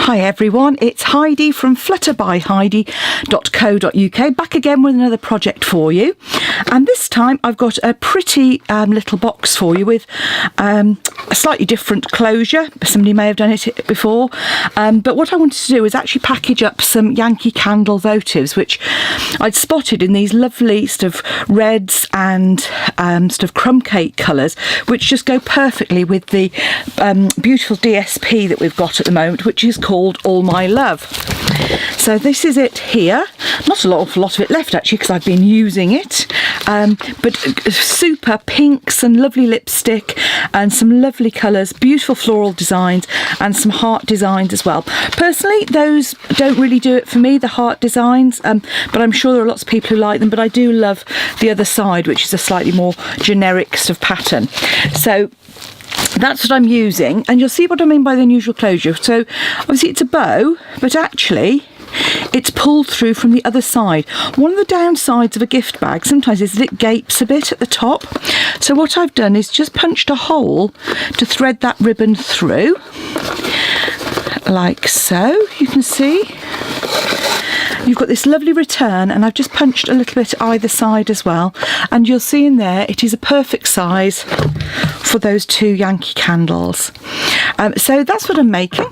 Hi everyone, it's Heidi from flutterbyheidi.co.uk, back again with another project for you. And this time I've got a pretty little box for you with a slightly different closure. Somebody may have done it before, but what I wanted to do is actually package up some Yankee Candle votives, which I'd spotted in these lovely sort of reds and sort of crumb cake colours, which just go perfectly with the beautiful DSP that we've got at the moment, which is called All My Love. So this is it here. Not an awful lot of it left actually, because I've been using it, but super pinks and lovely lipstick and some lovely colours, beautiful floral designs and some heart designs as well. Personally, those don't really do it for me, the heart designs, but I'm sure there are lots of people who like them, but I do love the other side, which is a slightly more generic sort of pattern. So that's what I'm using, and you'll see what I mean by the unusual closure. So obviously it's a bow, but actually it's pulled through from the other side. One of the downsides of a gift bag sometimes is that it gapes a bit at the top. So what I've done is just punched a hole to thread that ribbon through, like so. You can see you've got this lovely return, and I've just punched a little bit either side as well, and you'll see in there it is a perfect size for those two Yankee candles. So that's what I'm making.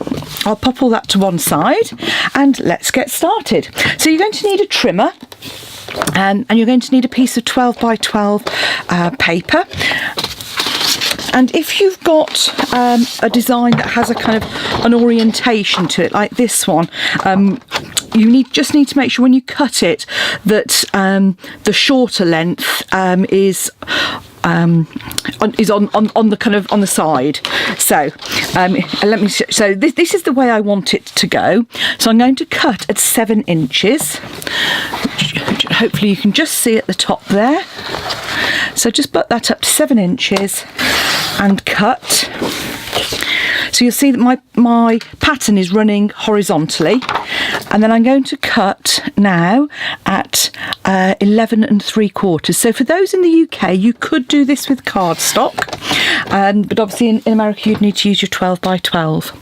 I'll pop all that to one side and let's get started. So you're going to need a trimmer, and you're going to need a piece of 12 by 12 paper. And if you've got a design that has a kind of an orientation to it, like this one, you just need to make sure when you cut it that the shorter length is on the kind of on the side. So let me. So this is the way I want it to go. So I'm going to cut at 7 inches. Which hopefully you can just see at the top there. So just put that up to 7 inches and cut. So you'll see that my pattern is running horizontally, and then I'm going to cut now at 11 3/4. So for those in the UK, you could do this with cardstock, but obviously in America you'd need to use your 12 by 12.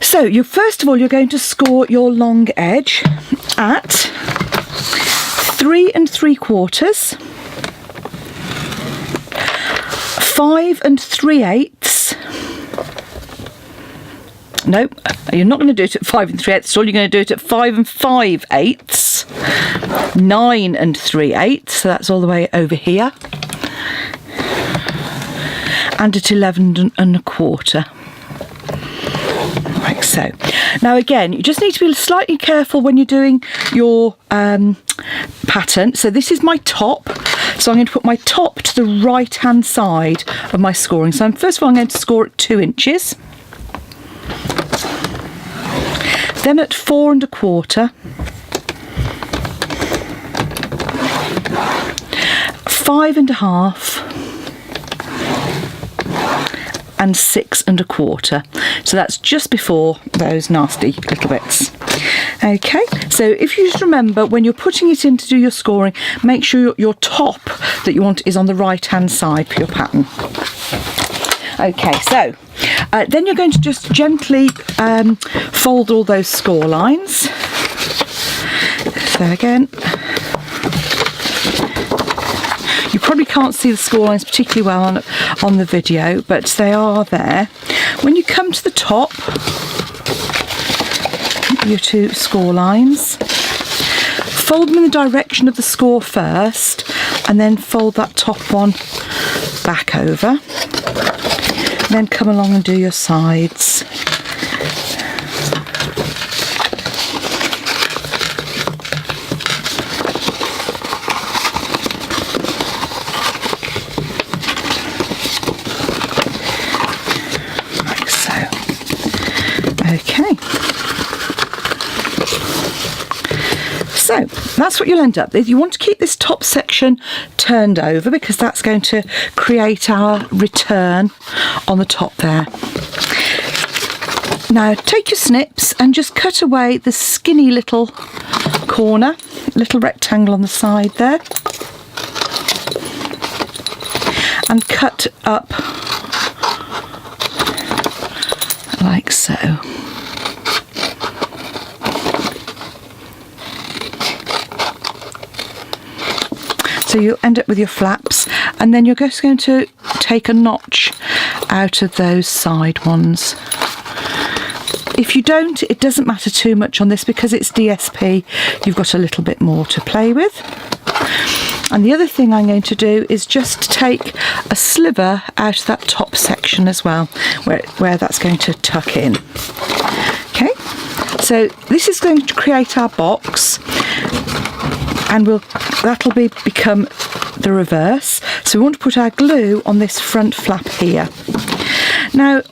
So first of all you're going to score your long edge at 3 3/4, 5 3/8. No, you're not going to do it at 5 3/8 at all. You're going to do it at 5 5/8, 9 3/8. So that's all the way over here, and at 11 1/4. Like so. Now again, you just need to be slightly careful when you're doing your pattern. So this is my top. So I'm going to put my top to the right hand side of my scoring. So first of all I'm going to score at 2 inches. Then at 4 1/4, 5 1/2, and 6 1/4. So that's just before those nasty little bits. Okay, so if you just remember when you're putting it in to do your scoring, make sure your top that you want is on the right hand side for your pattern. Okay, so then you're going to just gently fold all those score lines. So again, you probably can't see the score lines particularly well on the video, but they are there. When you come to the top, your two score lines, fold them in the direction of the score first, and then fold that top one back over. Then come along and do your sides. Like so. Okay. So that's what you'll end up with. You want to keep this top section turned over because that's going to create our return on the top there. Now take your snips and just cut away the skinny little corner, little rectangle on the side there, and cut up like so. So you'll end up with your flaps, and then you're just going to take a notch out of those side ones. If you don't, it doesn't matter too much on this because it's DSP. You've got a little bit more to play with. And the other thing I'm going to do is just take a sliver out of that top section as well, where that's going to tuck in. Okay, so this is going to create our box, and that'll become the reverse. So we want to put our glue on this front flap here. Now,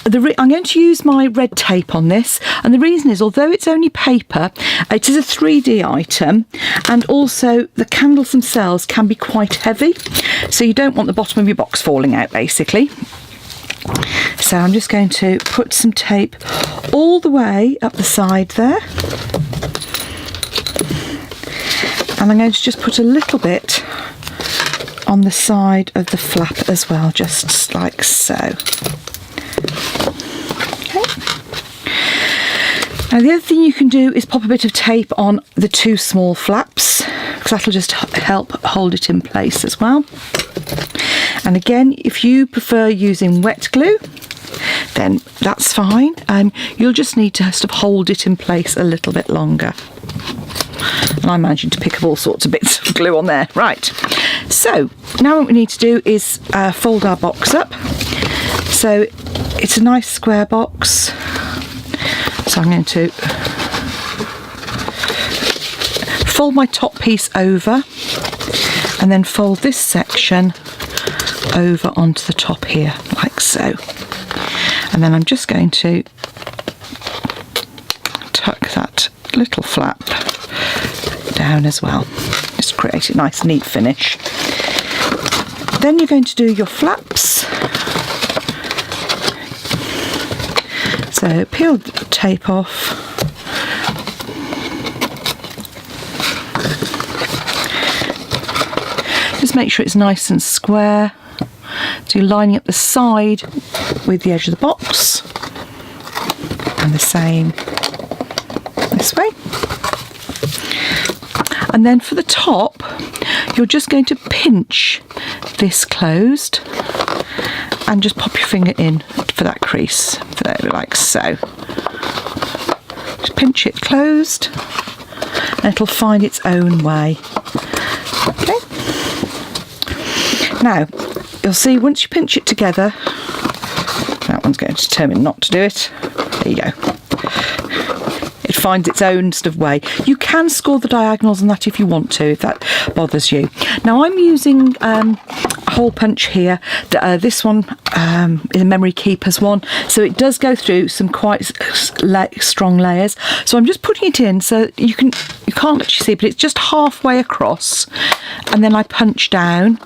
I'm going to use my red tape on this, and the reason is, although it's only paper, it is a 3D item, and also the candles themselves can be quite heavy, so you don't want the bottom of your box falling out, basically. So I'm just going to put some tape all the way up the side there, and I'm going to just put a little bit on the side of the flap as well, just like so. Now the other thing you can do is pop a bit of tape on the two small flaps, because that'll just help hold it in place as well. And again, if you prefer using wet glue, then that's fine. You'll just need to sort of hold it in place a little bit longer. And I'm managing to pick up all sorts of bits of glue on there. Right, so now what we need to do is fold our box up. So it's a nice square box. So I'm going to fold my top piece over, and then fold this section over onto the top here, like so. And then I'm just going to tuck that little flap down as well, just to create a nice neat finish. Then you're going to do your flaps. So peel the tape off, just make sure it's nice and square, so you're lining up the side with the edge of the box, and the same this way. And then for the top, you're just going to pinch this closed and just pop your finger in for that crease, there, like so. Just pinch it closed, and it'll find its own way. Okay. Now, you'll see once you pinch it together, that one's going to determine not to do it. There you go. It finds its own sort of way. You can score the diagonals on that if you want to, if that bothers you. Now I'm using a hole punch here. This one is a memory keepers one, so it does go through some quite strong layers. So I'm just putting it in so you can't actually see, but it's just halfway across, and then I punch down,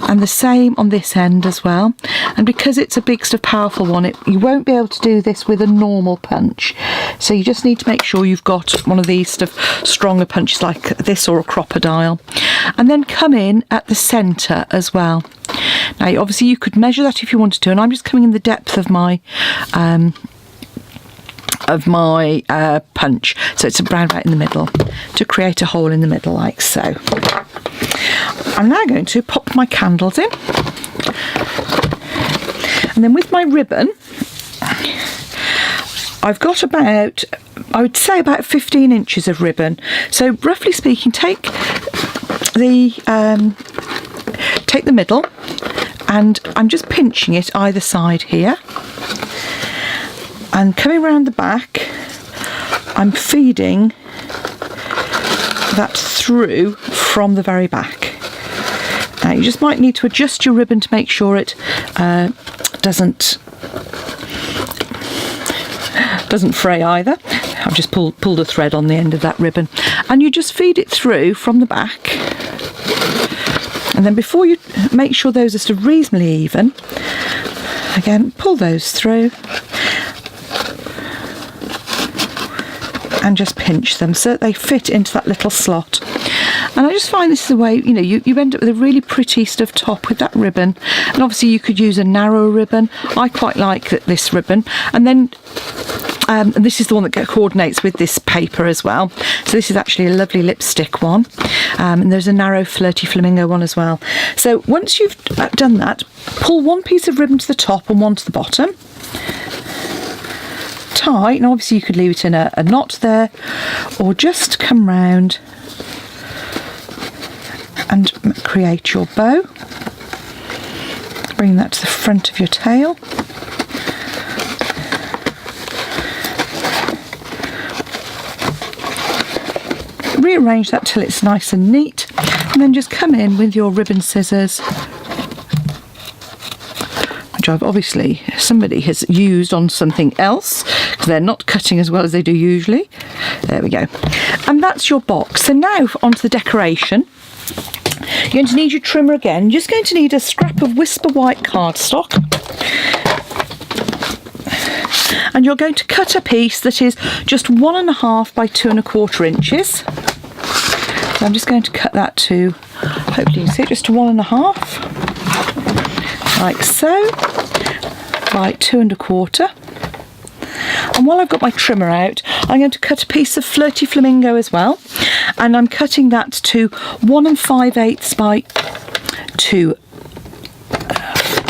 and the same on this end as well. And because it's a big sort of powerful one, you won't be able to do this with a normal punch, so you just need to make sure you've got one of these sort of stronger punches like this, or a crocodile, and then come in at the centre as well. Now obviously you could measure that if you wanted to, and I'm just coming in the depth of my punch, so it's around right in the middle, to create a hole in the middle like so. I'm now going to pop my candles in, and then with my ribbon I've got about, I would say about 15 inches of ribbon. So roughly speaking, take the middle, and I'm just pinching it either side here, and coming around the back I'm feeding that through from the very back. Now you just might need to adjust your ribbon to make sure it doesn't fray either. I've just pulled a thread on the end of that ribbon, and you just feed it through from the back, and then before you make sure those are sort of reasonably even, again pull those through and just pinch them so that they fit into that little slot. And I just find this is a way, you know, you end up with a really pretty sort of top with that ribbon. And obviously you could use a narrow ribbon. I quite like this ribbon. And then and this is the one that coordinates with this paper as well. So this is actually a lovely lipstick one. And there's a narrow flirty flamingo one as well. So once you've done that, pull one piece of ribbon to the top and one to the bottom. Tie, and obviously you could leave it in a knot there, or just come round and create your bow. Bring that to the front of your tail. Rearrange that till it's nice and neat, and then just come in with your ribbon scissors, which I've obviously somebody has used on something else because they're not cutting as well as they do usually. There we go. And that's your box. So now onto the decoration. You're going to need your trimmer again. You're just going to need a scrap of Whisper White cardstock. And you're going to cut a piece that is just 1.5 by 2.25 inches. So I'm just going to cut that to, hopefully you can see it, just to 1.5. Like so, by 2.25. And while I've got my trimmer out, I'm going to cut a piece of flirty flamingo as well, and I'm cutting that to 1 5/8 by 2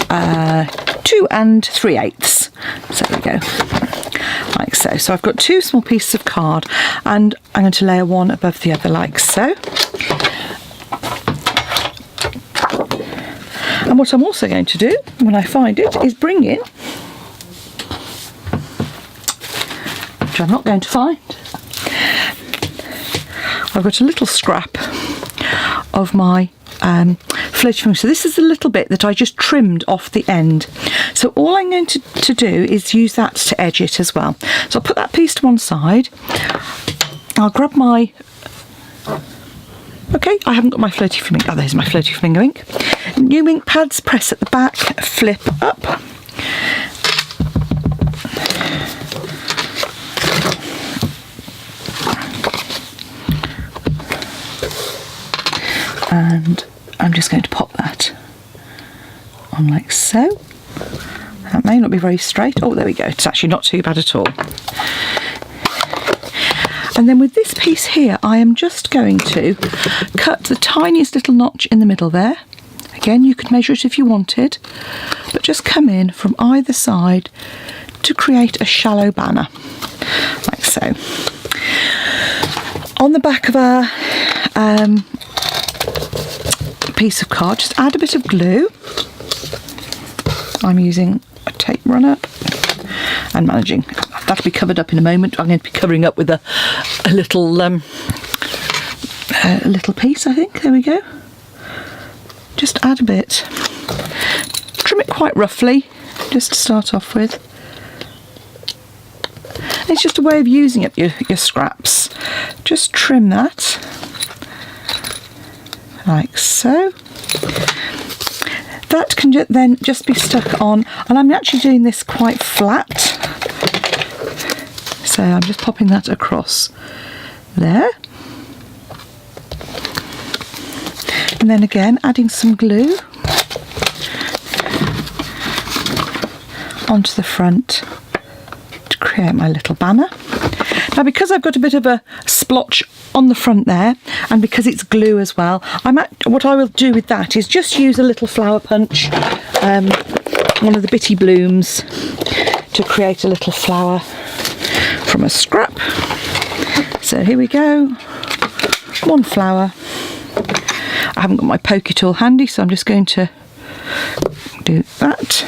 3/8. So there we go, like so. So I've got 2 small pieces of card, and I'm going to layer one above the other like so. And what I'm also going to do when I find it is bring in, which I'm not going to find, I've got a little scrap of my flirty flamingo. So this is a little bit that I just trimmed off the end. So all I'm going to do is use that to edge it as well. So I'll put that piece to one side. I'll grab my, okay, I haven't got my flirty flamingo. Oh, there's my flirty flamingo ink. New ink pads, press at the back, flip up. And I'm just going to pop that on like so. That may not be very straight. Oh, there we go. It's actually not too bad at all. And then with this piece here, I am just going to cut the tiniest little notch in the middle there. Again, you could measure it if you wanted, but just come in from either side to create a shallow banner, like so. On the back of our piece of card, just add a bit of glue. I'm using a tape runner and managing. That'll be covered up in a moment. I'm going to be covering up with a little piece, I think. There we go. Just add a bit. Trim it quite roughly, just to start off with. It's just a way of using up your scraps. Just trim that, like so. That can then just be stuck on, and I'm actually doing this quite flat. So I'm just popping that across there. And then again, adding some glue onto the front to create my little banner. Now, because I've got a bit of a splotch on the front there, and because it's glue as well, what I will do with that is just use a little flower punch, one of the bitty blooms, to create a little flower from a scrap. So here we go, one flower. I haven't got my pokey tool handy, so I'm just going to do that.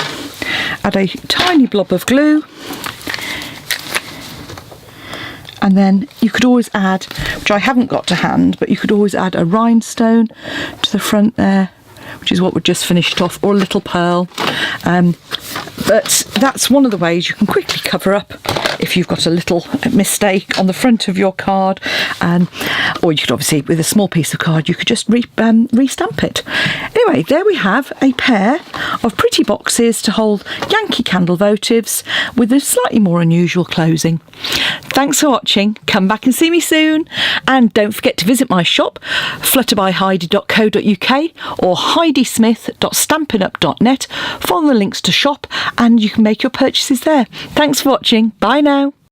Add a tiny blob of glue, and then you could always add, which I haven't got to hand, but you could always add a rhinestone to the front there, which is what we've just finished off, or a little pearl. But that's one of the ways you can quickly cover up if you've got a little mistake on the front of your card, or you could obviously, with a small piece of card, you could just re-stamp it. Anyway, there we have a pair of pretty boxes to hold Yankee Candle votives with a slightly more unusual closing. Thanks for watching. Come back and see me soon. And don't forget to visit my shop, flutterbyheidi.co.uk or heidismith.stampinup.net for the links to shop, and you can make your purchases there. Thanks for watching. Bye now.